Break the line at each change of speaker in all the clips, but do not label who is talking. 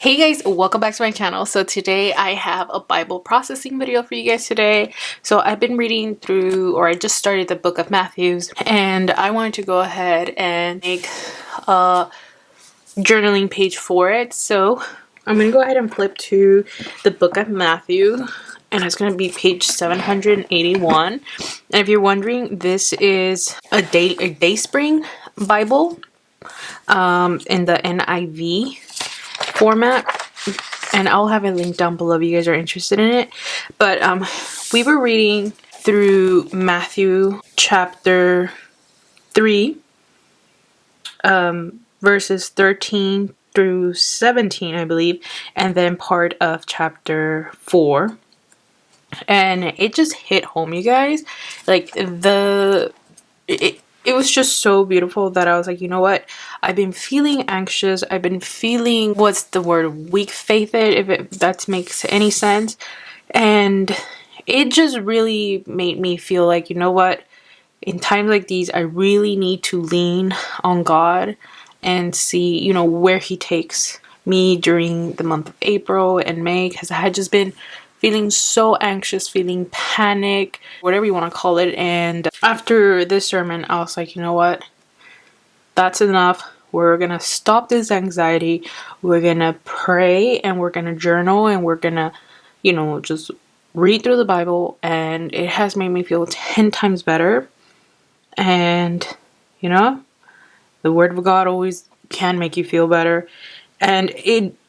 Hey guys, welcome back to my channel. So today I have a Bible processing video for you guys today. So I've been reading through, or I just started the book of Matthew, and I wanted to go ahead and make a journaling page for it. So I'm going to go ahead and flip to the book of Matthew, and it's going to be page 781. And if you're wondering, this is a Dayspring Bible in the NIV format, and I'll have a link down below if you guys are interested in it. But we were reading through Matthew chapter 3, verses 13 through 17, I believe, and then part of chapter 4. And it just hit home, you guys. Like it was just so beautiful that I was like, you know what? I've been feeling anxious. I've been feeling, what's the word, weak faithed, if that makes any sense. And it just really made me feel like, you know what? In times like these, I really need to lean on God and see, where He takes me during the month of April and May, because I had just been feeling so anxious, feeling panic, whatever you want to call it. And after this sermon, I was like, you know what? That's enough. We're going to stop this anxiety. We're going to pray and we're going to journal and we're going to, just read through the Bible. And it has made me feel 10 times better. And, the Word of God always can make you feel better. And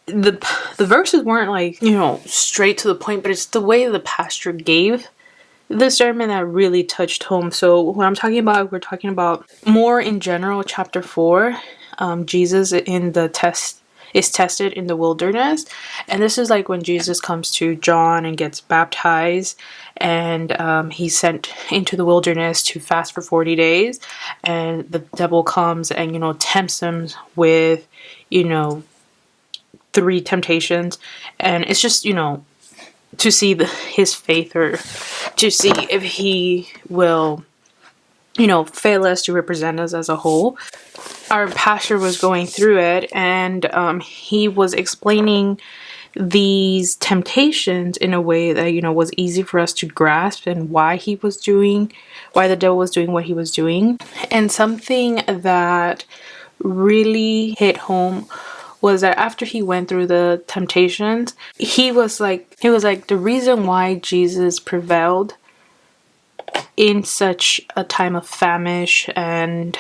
the verses weren't like, straight to the point, but it's the way the pastor gave the sermon that really touched home. So what I'm talking about, we're talking about more in general, chapter 4. Jesus is tested in the wilderness, and this is like when Jesus comes to John and gets baptized, and he's sent into the wilderness to fast for 40 days, and the devil comes and tempts him with 3 temptations, and it's just to see his faith, or to see if he will fail us to represent us as a whole. Our pastor was going through it, and he was explaining these temptations in a way that was easy for us to grasp, and why the devil was doing what he was doing. And something that really hit home was that after he went through the temptations, he was like the reason why Jesus prevailed in such a time of famish and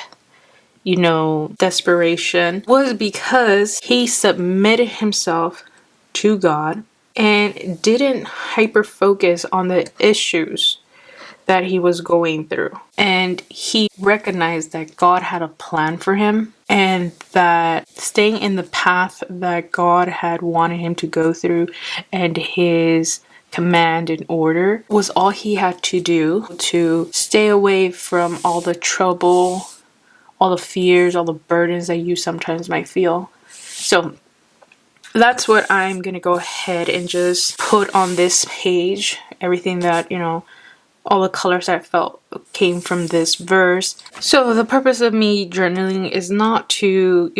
desperation was because he submitted himself to God and didn't hyper focus on the issues that he was going through. And he recognized that God had a plan for him, and that staying in the path that God had wanted him to go through and his command and order was all he had to do to stay away from all the trouble, all the fears, all the burdens that you sometimes might feel. So that's what I'm gonna go ahead and just put on this page. Everything that all the colors I felt came from this verse. So the purpose of me journaling is not to,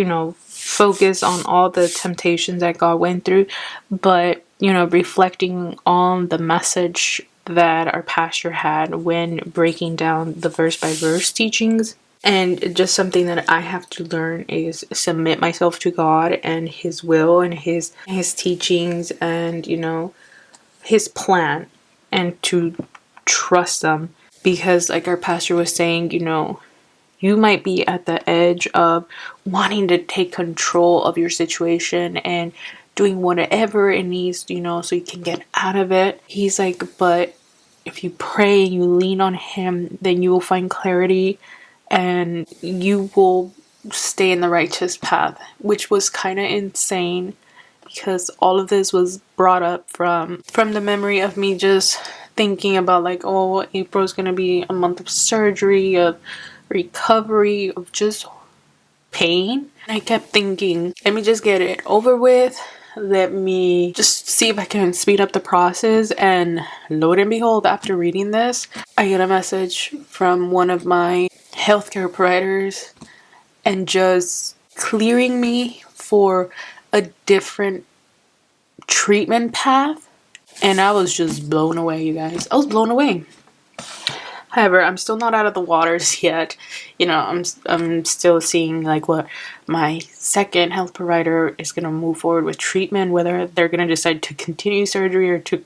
focus on all the temptations that God went through, but, reflecting on the message that our pastor had when breaking down the verse by verse teachings. And just something that I have to learn is submit myself to God and His will and His teachings and, His plan, and to trust them. Because like our pastor was saying, you might be at the edge of wanting to take control of your situation and doing whatever it needs, so you can get out of it. He's like, but if you pray and you lean on Him, then you will find clarity and you will stay in the righteous path. Which was kind of insane, because all of this was brought up from the memory of me just thinking about like, oh, April's gonna be a month of surgery, of recovery, of just pain. And I kept thinking, let me just get it over with. Let me just see if I can speed up the process. And lo and behold, after reading this, I get a message from one of my healthcare providers and just clearing me for a different treatment path, and I was just blown away, you guys. I was blown away. However, I'm still not out of the waters yet. You know, I'm still seeing like what my second health provider is going to move forward with treatment, whether they're going to decide to continue surgery or to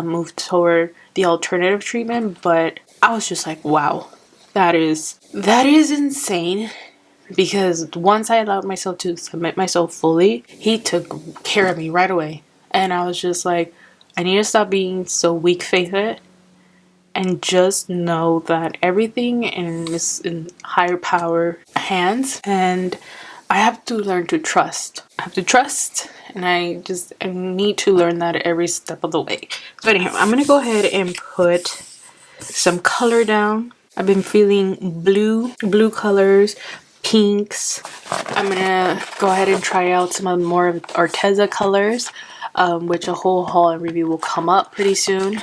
move toward the alternative treatment. But I was just like, wow, that is insane. Because once I allowed myself to submit myself fully, he took care of me right away. And I was just like, I need to stop being so weak-faithed and just know that everything is in higher power hands, and I have to learn to trust. I have to trust, and I need to learn that every step of the way. So anyhow, I'm gonna go ahead and put some color down. I've been feeling blue colors, pinks. I'm gonna go ahead and try out some of the more of Arteza colors, which a whole haul and review will come up pretty soon.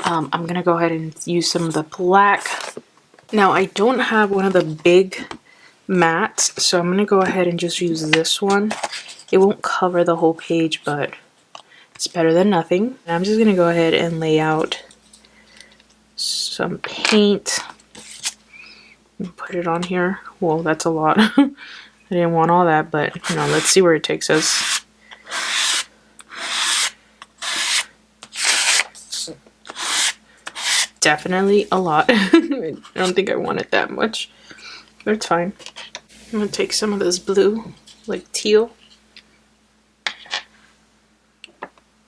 I'm gonna go ahead and use some of the black. Now I don't have one of the big mattes, so I'm gonna go ahead and just use this one. It won't cover the whole page, but it's better than nothing. And I'm just gonna go ahead and lay out some paint and put it on here. Whoa, that's a lot. I didn't want all that, but you know, let's see where it takes us. Definitely a lot. I don't think I wanted that much, but it's fine. I'm gonna take some of this blue, like teal.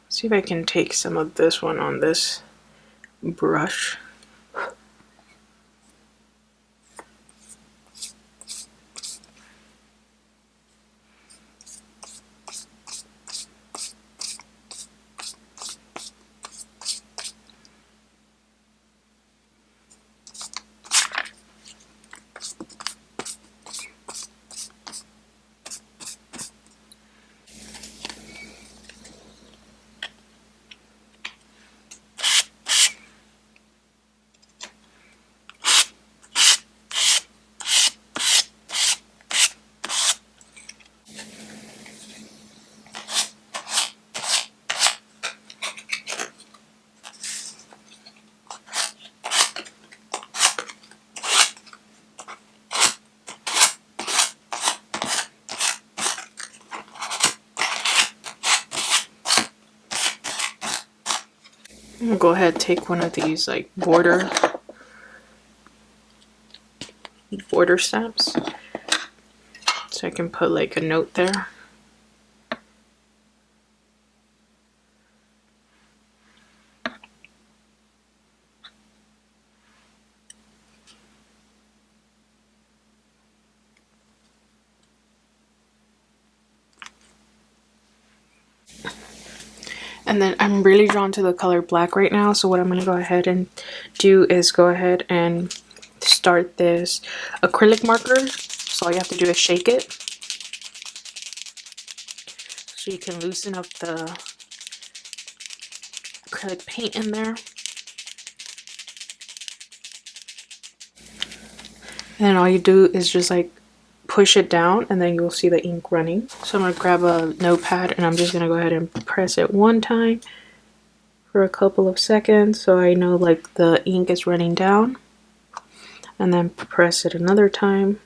See if I can take some of this one on this brush. I'm gonna go ahead and take one of these like border stamps so I can put like a note there. And then I'm really drawn to the color black right now, so what I'm going to go ahead and do is go ahead and start this acrylic marker. So all you have to do is shake it so you can loosen up the acrylic paint in there. And then all you do is just like push it down, and then you'll see the ink running. So I'm going to grab a notepad and I'm just going to go ahead and press it one time for a couple of seconds so I know like the ink is running down, and then press it another time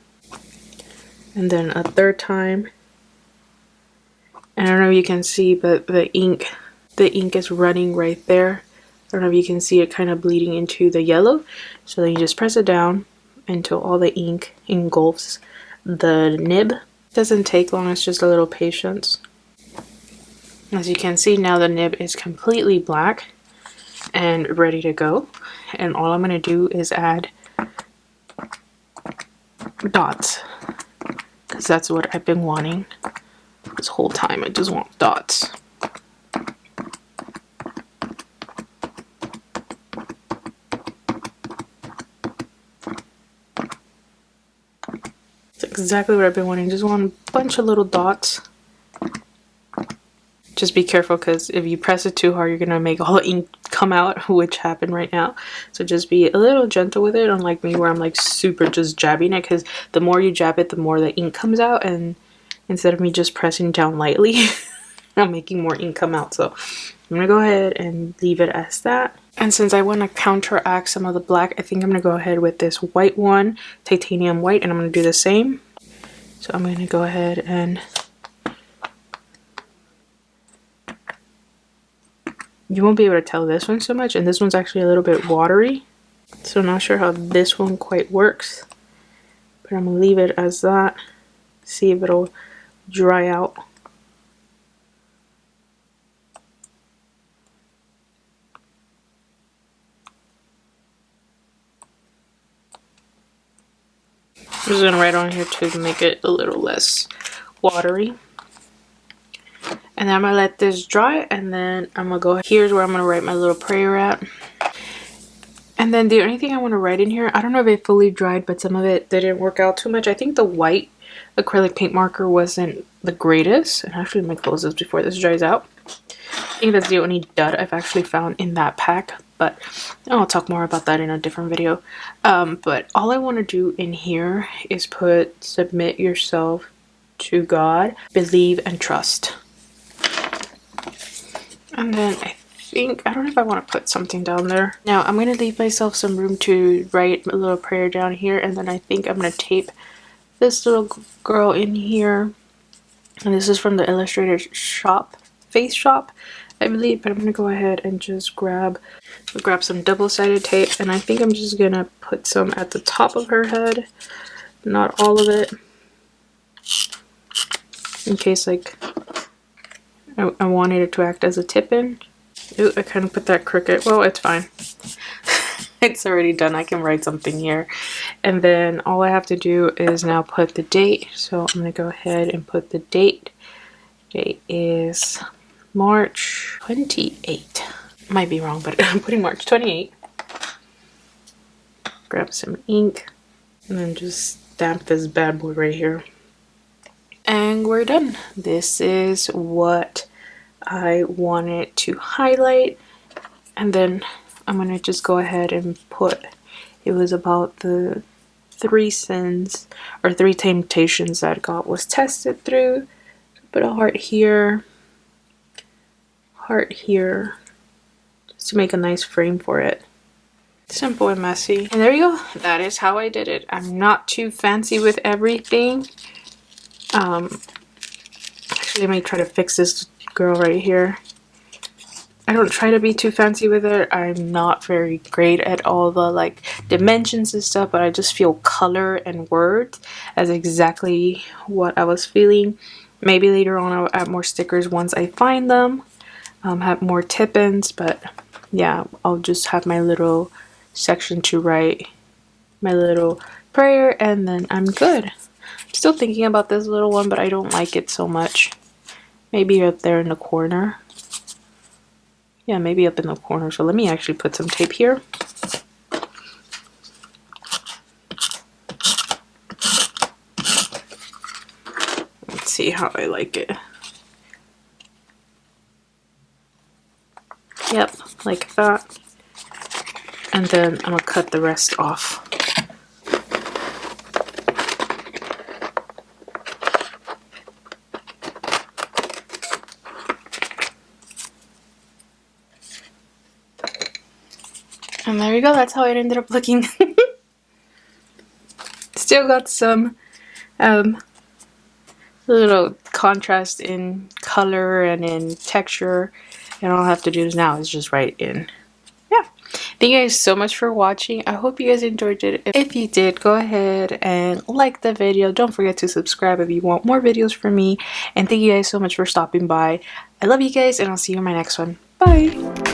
and then a third time. And I don't know if you can see, but the ink is running right there. I don't know if you can see it kind of bleeding into the yellow. So then you just press it down until all the ink engulfs the nib. Doesn't take long, it's just a little patience. As you can see now, the nib is completely black and ready to go. And all I'm going to do is add dots, because that's what I've been wanting this whole time. I just want dots. Exactly what I've been wanting. Just want a bunch of little dots. Just be careful, because if you press it too hard, you're gonna make all the ink come out, which happened right now. So just be a little gentle with it, unlike me where I'm like super just jabbing it, because the more you jab it, the more the ink comes out, and instead of me just pressing down lightly. I'm making more ink come out, so I'm gonna go ahead and leave it as that. And since I want to counteract some of the black, I think I'm gonna go ahead with this white one, titanium white, and I'm gonna do the same. So I'm gonna go ahead and you won't be able to tell this one so much, and this one's actually a little bit watery. So I'm not sure how this one quite works, but I'm gonna leave it as that. See if it'll dry out. I'm just gonna write on here to make it a little less watery. And then I'm gonna let this dry, and then I'm gonna go, here's where I'm gonna write my little prayer at. And then the only thing I want to write in here, I don't know if it fully dried, but some of it didn't work out too much. I think the white acrylic paint marker wasn't the greatest. And actually, let me close this before this dries out. I think that's the only dud I've actually found in that pack, but I'll talk more about that in a different video. But all I want to do in here is put submit yourself to God, believe and trust. And then I don't know if I want to put something down there. Now I'm going to leave myself some room to write a little prayer down here, and then I think I'm going to tape this little girl in here. And this is from the Illustrator shop, Face Shop, I believe, but I'm going to go ahead and just grab some double-sided tape, and I think I'm just going to put some at the top of her head, not all of it, in case like I wanted it to act as a tip-in. Ooh, I kind of put that crooked. Well, it's fine. It's already done. I can write something here. And then all I have to do is now put the date. So I'm going to go ahead and put the date. Date is March 28. Might be wrong, but I'm putting March 28. Grab some ink and then just stamp this bad boy right here. And we're done. This is what I wanted to highlight, and then I'm gonna just go ahead and put, it was about the 3 sins or 3 temptations that God was tested through. Put a heart here, just to make a nice frame for it. Simple and messy. And there you go. That is how I did it. I'm not too fancy with everything. Actually, let me try to fix this girl right here. I don't try to be too fancy with it. I'm not very great at all the like dimensions and stuff, but I just feel color and words as exactly what I was feeling. Maybe later on I'll add more stickers once I find them, have more tip-ins, but yeah, I'll just have my little section to write my little prayer, and then I'm good. I'm still thinking about this little one, but I don't like it so much. Maybe up there in the corner. Yeah, maybe up in the corner. So let me actually put some tape here. Let's see how I like it. Yep, like that. And then I'm gonna cut the rest off. And there you go, that's how it ended up looking. Still got some little contrast in color and in texture. And all I have to do now is just write in. Yeah. Thank you guys so much for watching. I hope you guys enjoyed it. If you did, go ahead and like the video. Don't forget to subscribe if you want more videos from me. And thank you guys so much for stopping by. I love you guys, and I'll see you in my next one. Bye!